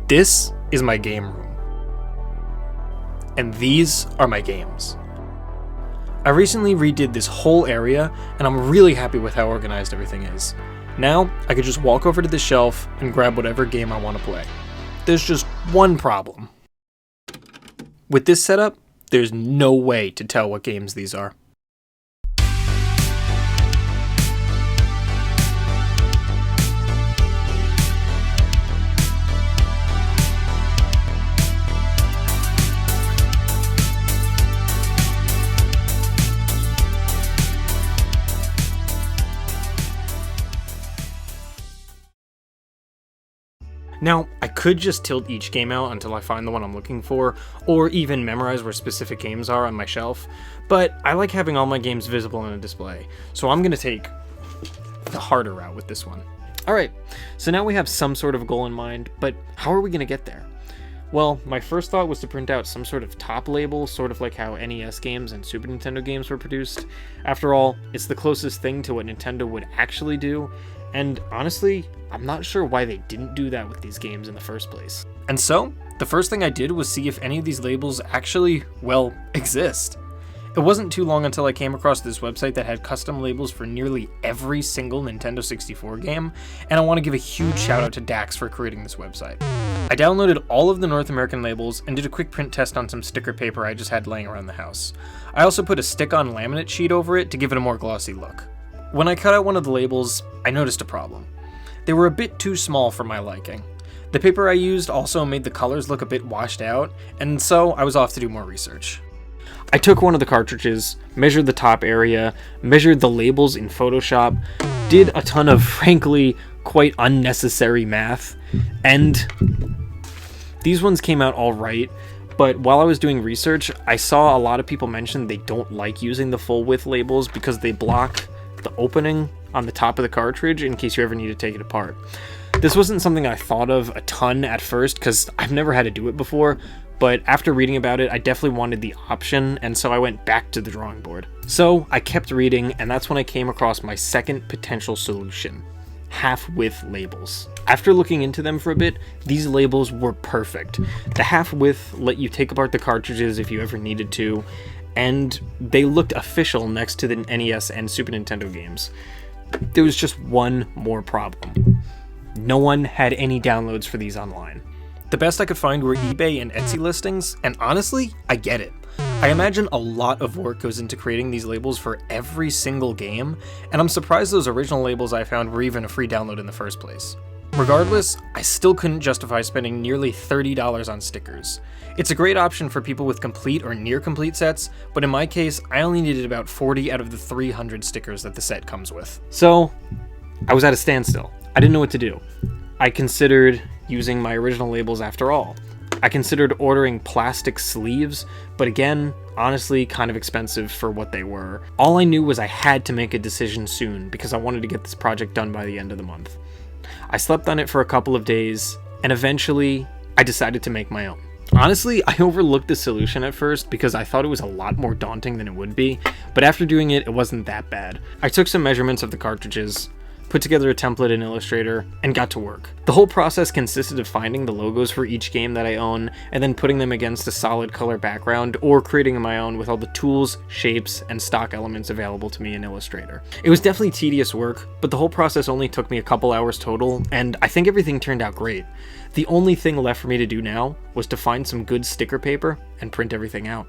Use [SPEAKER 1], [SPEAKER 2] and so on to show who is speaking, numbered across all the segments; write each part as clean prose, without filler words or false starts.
[SPEAKER 1] This is my game room. And these are my games. I recently redid this whole area, and I'm really happy with how organized everything is. Now, I could just walk over to the shelf and grab whatever game I want to play. There's just one problem. With this setup, there's no way to tell what games these are. Now, I could just tilt each game out until I find the one I'm looking for, or even memorize where specific games are on my shelf, but I like having all my games visible on a display, so I'm going to take the harder route with this one. Alright, so now we have some sort of goal in mind, but how are we going to get there? Well, my first thought was to print out some sort of top label, sort of like how NES games and Super Nintendo games were produced. After all, it's the closest thing to what Nintendo would actually do, and honestly, I'm not sure why they didn't do that with these games in the first place. And so, the first thing I did was see if any of these labels actually, well, exist. It wasn't too long until I came across this website that had custom labels for nearly every single Nintendo 64 game, and I want to give a huge shout out to Dax for creating this website. I downloaded all of the North American labels and did a quick print test on some sticker paper I just had laying around the house. I also put a stick-on laminate sheet over it to give it a more glossy look. When I cut out one of the labels, I noticed a problem. They were a bit too small for my liking. The paper I used also made the colors look a bit washed out, and so I was off to do more research. I took one of the cartridges, measured the top area, measured the labels in Photoshop, did a ton of, frankly, quite unnecessary math, and these ones came out alright, but while I was doing research, I saw a lot of people mention they don't like using the full width labels because they block the opening on the top of the cartridge in case you ever need to take it apart. This wasn't something I thought of a ton at first because I've never had to do it before, but after reading about it, I definitely wanted the option, and so I went back to the drawing board. So I kept reading, and that's when I came across my second potential solution: half-width labels. After looking into them for a bit, these labels were perfect. The half-width let you take apart the cartridges if you ever needed to, and they looked official next to the NES and Super Nintendo games. There was just one more problem. No one had any downloads for these online. The best I could find were eBay and Etsy listings, and honestly, I get it. I imagine a lot of work goes into creating these labels for every single game, and I'm surprised those original labels I found were even a free download in the first place. Regardless, I still couldn't justify spending nearly $30 on stickers. It's a great option for people with complete or near complete sets, but in my case, I only needed about 40 out of the 300 stickers that the set comes with. So, I was at a standstill. I didn't know what to do. I considered using my original labels after all. I considered ordering plastic sleeves, but again, honestly, kind of expensive for what they were. All I knew was I had to make a decision soon because I wanted to get this project done by the end of the month. I slept on it for a couple of days, and eventually, I decided to make my own. Honestly, I overlooked the solution at first because I thought it was a lot more daunting than it would be, but after doing it, it wasn't that bad. I took some measurements of the cartridges, put together a template in Illustrator, and got to work. The whole process consisted of finding the logos for each game that I own, and then putting them against a solid color background, or creating my own with all the tools, shapes, and stock elements available to me in Illustrator. It was definitely tedious work, but the whole process only took me a couple hours total, and I think everything turned out great. The only thing left for me to do now was to find some good sticker paper and print everything out.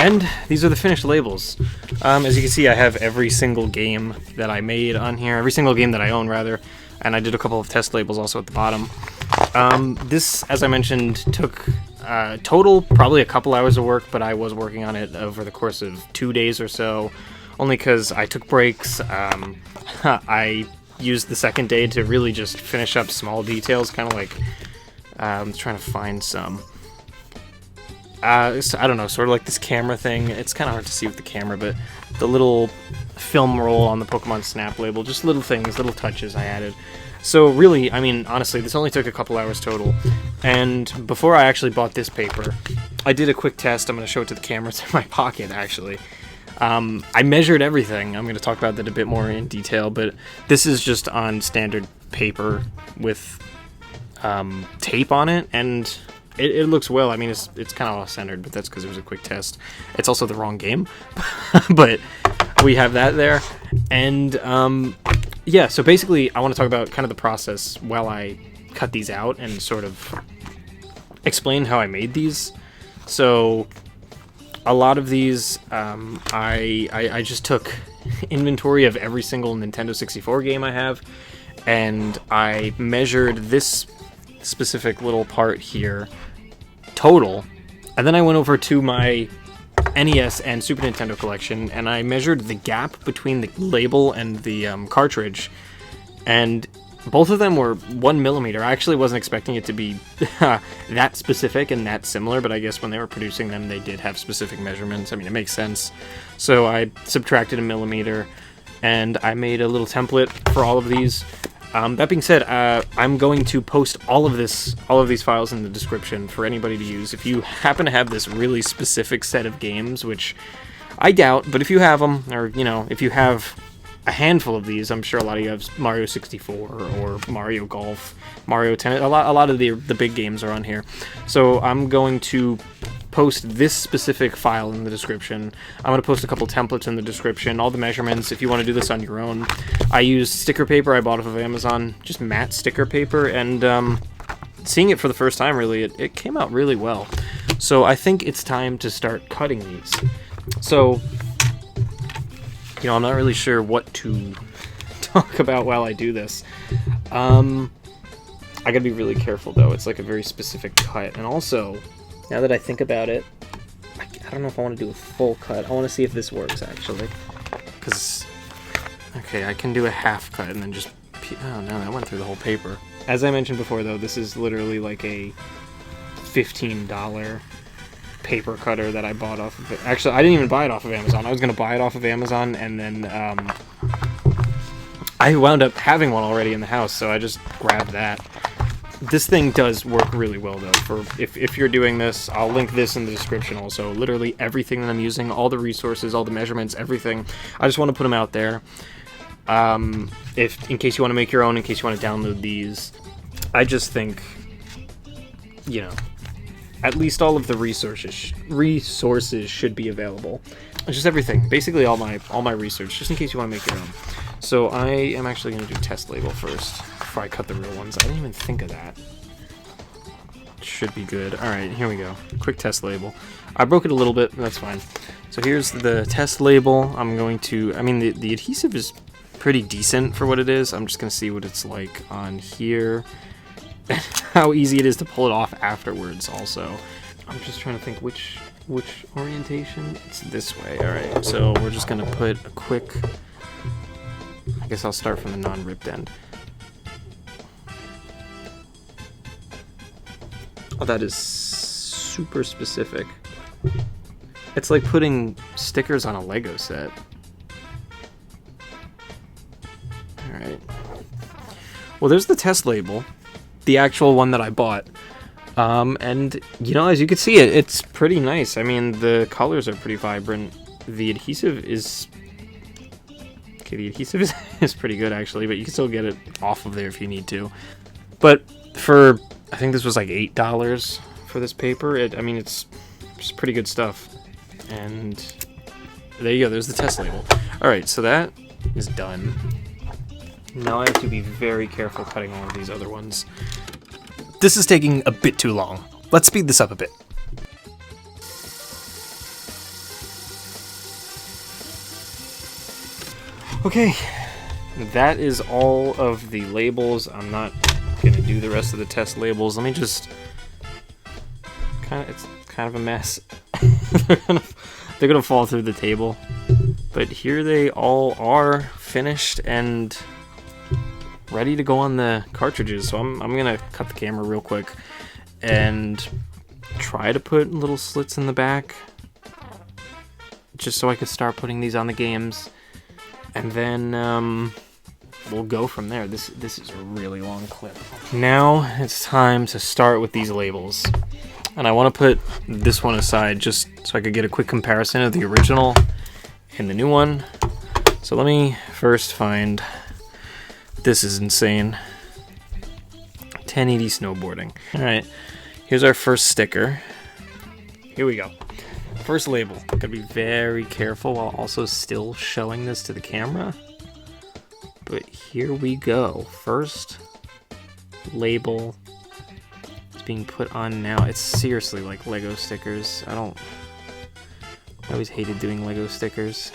[SPEAKER 1] And these are the finished labels. As you can see, I have every single game that I made on here, every single game that I own, rather, and I did a couple of test labels also at the bottom. This, as I mentioned, took total probably a couple hours of work, but I was working on it over the course of 2 days or so. only because I took breaks. I used the second day to really just finish up small details, kind of like I'm trying to find some. I don't know, sort of like this camera thing. It's kind of hard to see with the camera, but the little film roll on the Pokemon Snap label, just little things, little touches I added. So really, I mean, honestly, this only took a couple hours total. And before I actually bought this paper, I did a quick test. I'm going to show it to the camera. It's in my pocket, actually. I measured everything. I'm going to talk about that a bit more in detail, but this is just on standard paper with tape on it, and it looks well. I mean, it's kind of off-centered, but that's because it was a quick test. It's also the wrong game, but we have that there. And yeah, so basically I want to talk about kind of the process while I cut these out and sort of explain how I made these. So a lot of these, I just took inventory of every single Nintendo 64 game I have, and I measured this specific little part here total, and then I went over to my NES and Super Nintendo collection, and I measured the gap between the label and the cartridge, and both of them were 1 millimeter. I actually wasn't expecting it to be that specific and that similar, but I guess when they were producing them, they did have specific measurements. I mean, it makes sense. So I subtracted a millimeter, and I made a little template for all of these. That being said, I'm going to post all of these files in the description for anybody to use. If you happen to have this really specific set of games, which I doubt, but if you have them, or, you know, if you have a handful of these, I'm sure a lot of you have Mario 64 or Mario Golf, Mario Tennis. A lot of the big games are on here. So I'm going to post this specific file in the description. I'm going to post a couple templates in the description, all the measurements if you want to do this on your own. I used sticker paper I bought off of Amazon, just matte sticker paper, and seeing it for the first time, really, it came out really well. So I think it's time to start cutting these. So, you know, I'm not really sure what to talk about while I do this. I gotta be really careful, though. It's like a very specific cut, and also, now that I think about it, I don't know if I want to do a full cut. I want to see if this works, actually. Because, okay, I can do a half cut and then just... Oh, no, that went through the whole paper. As I mentioned before, though, this is literally like a $15 paper cutter that I bought off of it. Actually, I didn't even buy it off of Amazon. I was going to buy it off of Amazon, and then I wound up having one already in the house, so I just grabbed that. This thing does work really well, though. For if you're doing this, I'll link this in the description also. Literally everything that I'm using, all the resources, all the measurements, everything. I just want to put them out there. In case you want to make your own, in case you want to download these. I just think, you know, at least all of the resources should be available. Just everything, basically all my research, just in case you want to make your own. So I am actually going to do test label first before I cut the real ones. I didn't even think of that. Should be good. All right, here we go. Quick test label. I broke it a little bit, but that's fine. So here's the test label. I'm going to, I mean, the adhesive is pretty decent for what it is. I'm just going to see what it's like on here. And how easy it is to pull it off afterwards also. I'm just trying to think which orientation. It's this way. All right, so we're just going to put a quick... I guess I'll start from the non-ripped end. Oh, that is super specific. It's like putting stickers on a Lego set. Alright. Well, there's the test label. The actual one that I bought. And, you know, as you can see, it's pretty nice. I mean, the colors are pretty vibrant. The adhesive is... Okay, the adhesive is pretty good, actually, but you can still get it off of there if you need to. But for, I think this was like $8 for this paper. I mean, it's just pretty good stuff. And there you go, there's the test label. Alright, so that is done. Now I have to be very careful cutting all of these other ones. This is taking a bit too long. Let's speed this up a bit. Okay, that is all of the labels. I'm not going to do the rest of the test labels. Let me just... It's kind of a mess. They're gonna fall through the table. But here they all are, finished and ready to go on the cartridges. So I'm gonna cut the camera real quick and try to put little slits in the back, just so I could start putting these on the games, and then we'll go from there. This is a really long clip. Now it's time to start with these labels, and I want to put this one aside just so I could get a quick comparison of the original and the new one. So let me first find, this is insane, 1080 snowboarding. All right, here's our first sticker. Here we go. First label. Gotta be very careful while also still showing this to the camera. But here we go. First label is being put on now. It's seriously like Lego stickers. I always hated doing Lego stickers.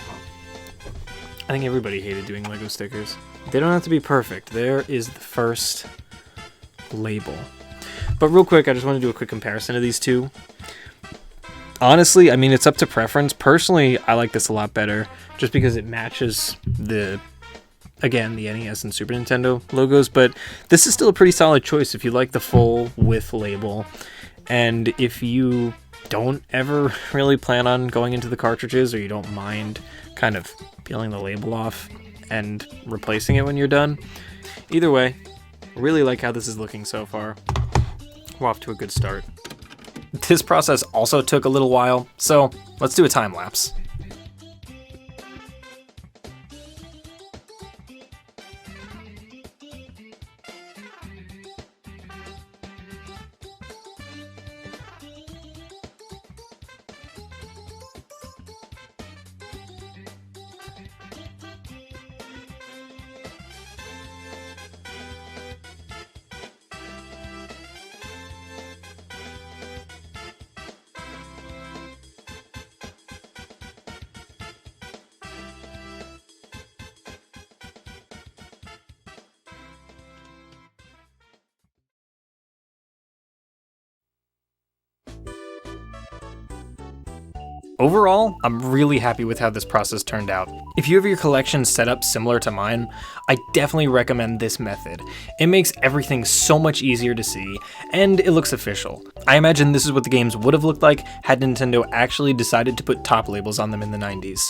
[SPEAKER 1] I think everybody hated doing Lego stickers. They don't have to be perfect. There is the first label. But real quick, I just want to do a quick comparison of these two. Honestly, I mean, it's up to preference. Personally, I like this a lot better just because it matches the NES and Super Nintendo logos, but this is still a pretty solid choice if you like the full width label. And if you don't ever really plan on going into the cartridges, or you don't mind kind of peeling the label off and replacing it when you're done, either way, really like how this is looking so far. We're off to a good start. This process also took a little while, so let's do a time lapse. Overall, I'm really happy with how this process turned out. If you have your collection set up similar to mine, I definitely recommend this method. It makes everything so much easier to see, and it looks official. I imagine this is what the games would have looked like had Nintendo actually decided to put top labels on them in the 90s.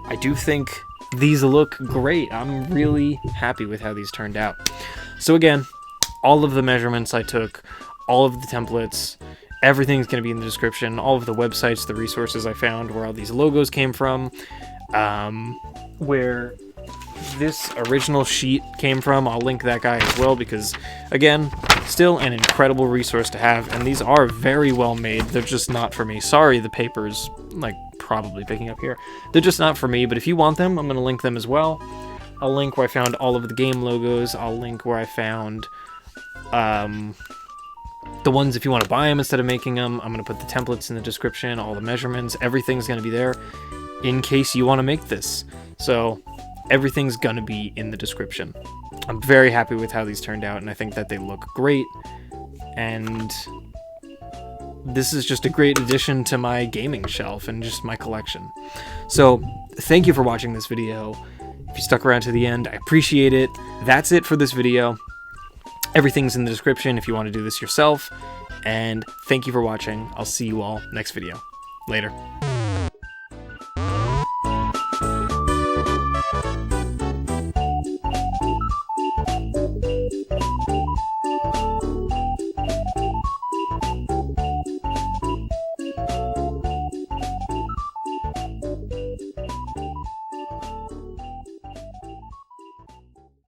[SPEAKER 1] I do think these look great. I'm really happy with how these turned out. So again, all of the measurements I took, all of the templates, everything's going to be in the description. All of the websites, the resources I found, where all these logos came from, where this original sheet came from, I'll link that guy as well, because again, still an incredible resource to have, and these are very well made. They're just not for me. Sorry, the paper's like probably picking up here. They're just not for me, but if you want them, I'm going to link them as well. I'll link where I found all of the game logos. I'll link where I found the ones if you want to buy them instead of making them. I'm going to put the templates in the description, all the measurements, everything's going to be there in case you want to make this. So everything's going to be in the description. I'm very happy with how these turned out, and I think that they look great, and this is just a great addition to my gaming shelf and just my collection. So thank you for watching this video. If you stuck around to the end, I appreciate it. That's it for this video. Everything's in the description if you want to do this yourself. And thank you for watching. I'll see you all next video. Later.